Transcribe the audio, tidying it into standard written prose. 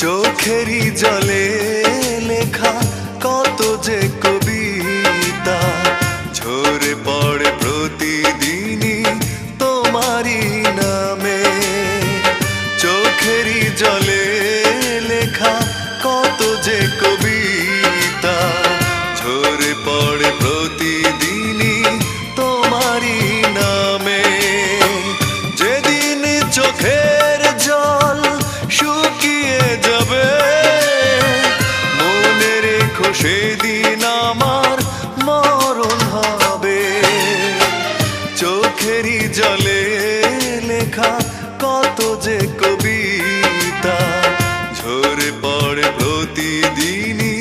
চোখেরই জলে লেখা কত যে কবিতা ঝরে পড়ে প্রতিদিনই তোমারই নামে। চোখেরই জলে লেখা কত যে কবিতা ঝরে পড়ে প্রতিদিনই তোমারই নামে। যেদিন চোখের জল শুকিয়ে যাবে মনে রেখো সেদিন আমার মরণ হবে। চোখেরই জলে লেখা কত যে কবিতা ঝরে পড়ে প্রতিদিনই